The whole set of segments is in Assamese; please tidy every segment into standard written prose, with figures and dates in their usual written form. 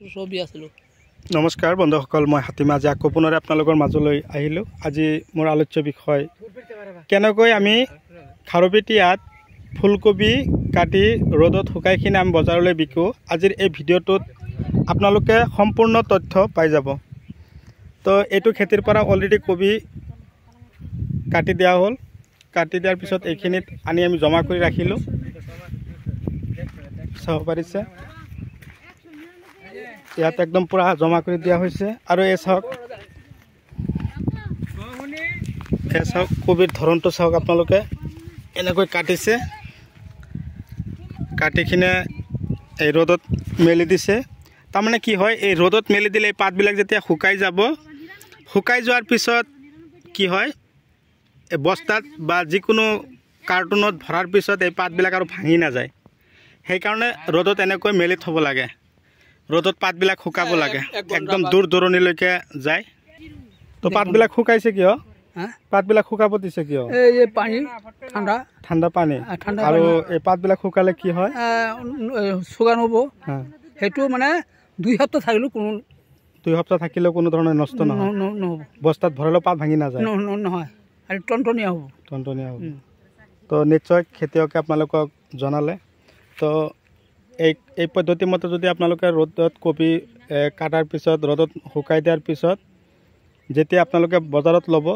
নমস্কাৰ বন্ধুসকল, মই হাতীমা আজি আকৌ পুনৰে আপোনালোকৰ মাজলৈ আহিলোঁ। আজি মোৰ আলোচ্য বিষয় কেনেকৈ আমি খাৰপিটিয়াত ফুলকবি কাটি ৰ'দত শুকাইখিনি আমি বজাৰলৈ বিকোঁ। আজিৰ এই ভিডিঅ'টোত আপোনালোকে সম্পূৰ্ণ তথ্য পাই যাব। তো এইটো খেতিৰ পৰা অলৰেডি কবি কাটি দিয়া হ'ল। কাটি দিয়াৰ পিছত এইখিনিত আনি আমি জমা কৰি ৰাখিলোঁ। চাব পাৰিছে, ইয়াত একদম পুৰা জমা কৰি দিয়া হৈছে। আৰু এই চাওক কবিৰ ধৰণটো চাওক আপোনালোকে, এনেকৈ কাটিছে, কাটিখিনি এই ৰ'দত মেলি দিছে। তাৰমানে কি হয়, এই ৰ'দত মেলি দিলে এই পাতবিলাক যেতিয়া শুকাই যাব, শুকাই যোৱাৰ পিছত কি হয়, এই বস্তাত বা যিকোনো কাৰ্টুনত ভৰাৰ পিছত এই পাতবিলাক আৰু ভাঙি নাযায়। সেইকাৰণে ৰ'দত এনেকৈ মেলি থ'ব লাগে। ৰ'দত পাতবিলাক শুকাব লাগে, একদম দূৰ দূৰণিলৈকে যায়। তো পাতবিলাক শুকাইছে কিয়? পাতবিলাক শুকাব দিছে কিয়? পানী ঠাণ্ডা ঠাণ্ডা পানী। আৰু এই পাতবিলাক শুকালে কি হয়, শুকান হ'ব। সেইটো মানে 2 সপ্তাহ থাকিলেও কোনো 2 সপ্তাহ থাকিলেও কোনো ধৰণৰ নষ্ট নহয়, নহ'ব। বস্তাত ভৰালেও পাত ভাঙি নাযায়, নহয়, আৰু টনটনীয়া হ'ব, টনটনীয়া হ'ব। তো নিশ্চয় খেতিয়কে আপোনালোকক জনালে। তো এই পদ্ধতি মতে যদি আপোনালোকে ৰ'দত কবি কাটাৰ পিছত ৰ'দত শুকাই দিয়াৰ পিছত যেতিয়া আপোনালোকে বজাৰত ল'ব,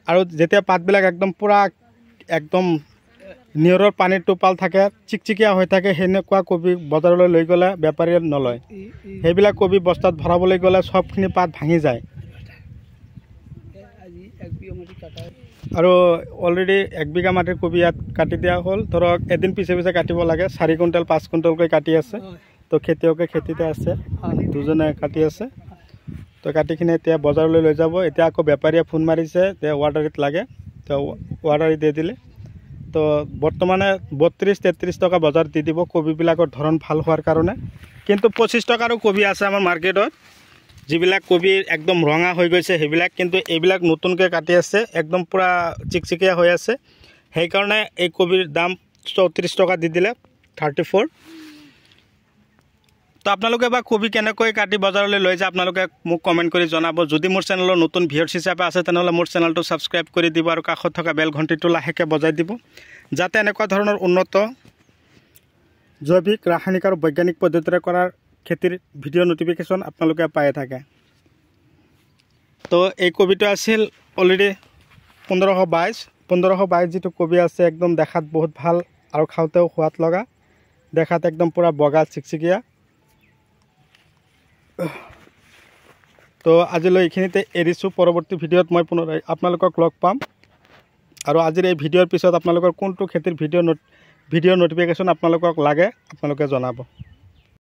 আৰু যেতিয়া পাতবিলাক একদম পূৰা একদম নিয়ৰৰ পানীৰ টোপাল থাকে, চিকচিকীয়া হৈ থাকে, সেনেকুৱা কবি বজাৰলৈ লৈ গ'লে বেপাৰীয়ে নলয়। সেইবিলাক কবি বস্তাত ভৰাবলৈ গ'লে চবখিনি পাত ভাঙি যায়। আৰু অলৰেডি 1 বিঘা মাটিৰ কবি ইয়াত কাটি দিয়া হ'ল। ধৰক এদিন পিছে পিছে কাটিব লাগে, 4 কুইণ্টেল 5 কুইণ্টেলকৈ কাটি আছে। তো খেতিয়কে খেতিতে আছে, দুজনে কাটি আছে। তো কাটিখিনি এতিয়া বজাৰলৈ লৈ যাব। এতিয়া আকৌ বেপাৰীয়ে ফোন মাৰিছে যে ৱাটাৰীত লাগে, তো ৱাটাৰী দি দিলে। তো বৰ্তমানে 32-33 টকা বজাৰ দি দিব কবিবিলাকৰ ধৰণ ভাল হোৱাৰ কাৰণে। কিন্তু 25 টকাৰো কবি আছে আমাৰ মাৰ্কেটত, যিবিলাক কবি একদম ৰঙা হৈ গৈছে সেইবিলাক। কিন্তু এইবিলাক নতুনকৈ কাটি আছে, একদম পূৰা চিকচিকীয়া হৈ আছে। সেইকাৰণে এই কবিৰ দাম 34 টকা দি দিলে, 34। তো আপোনালোকে বা কবি কেনেকৈ কাটি বজাৰলৈ লৈ যায় আপোনালোকে মোক কমেণ্ট কৰি জনাব। যদি মোৰ চেনেলৰ নতুন ভিউৱাৰ্ছ হিচাপে আছে তেনেহ'লে মোৰ চেনেলটো ছাবস্ক্ৰাইব কৰি দিব আৰু কাষত থকা বেল ঘণ্টিটো লাহেকৈ বজাই দিব, যাতে এনেকুৱা ধৰণৰ উন্নত জৈৱিক, ৰাসায়নিক আৰু বৈজ্ঞানিক পদ্ধতিৰে কৰাৰ খেতিৰ ভিডিঅ' নটিফিকেশ্যন আপোনালোকে পায়ে থাকে। তো এই কবিটো আছিল অলৰেডি 1522 যিটো কবি আছে, একদম দেখাত বহুত ভাল আৰু খাওঁতেও সোৱাদ লগা, দেখাত একদম পূৰা বগা চিকচিকীয়া। তো আজিলৈ এইখিনিতে এৰিছোঁ। পৰৱৰ্তী ভিডিঅ'ত মই পুনৰ আপোনালোকক লগ পাম। আৰু আজিৰ এই ভিডিঅ'ৰ পিছত আপোনালোকৰ কোনটো খেতিৰ ভিডিঅ' নটিফিকেশ্যন আপোনালোকক লাগে আপোনালোকে জনাব।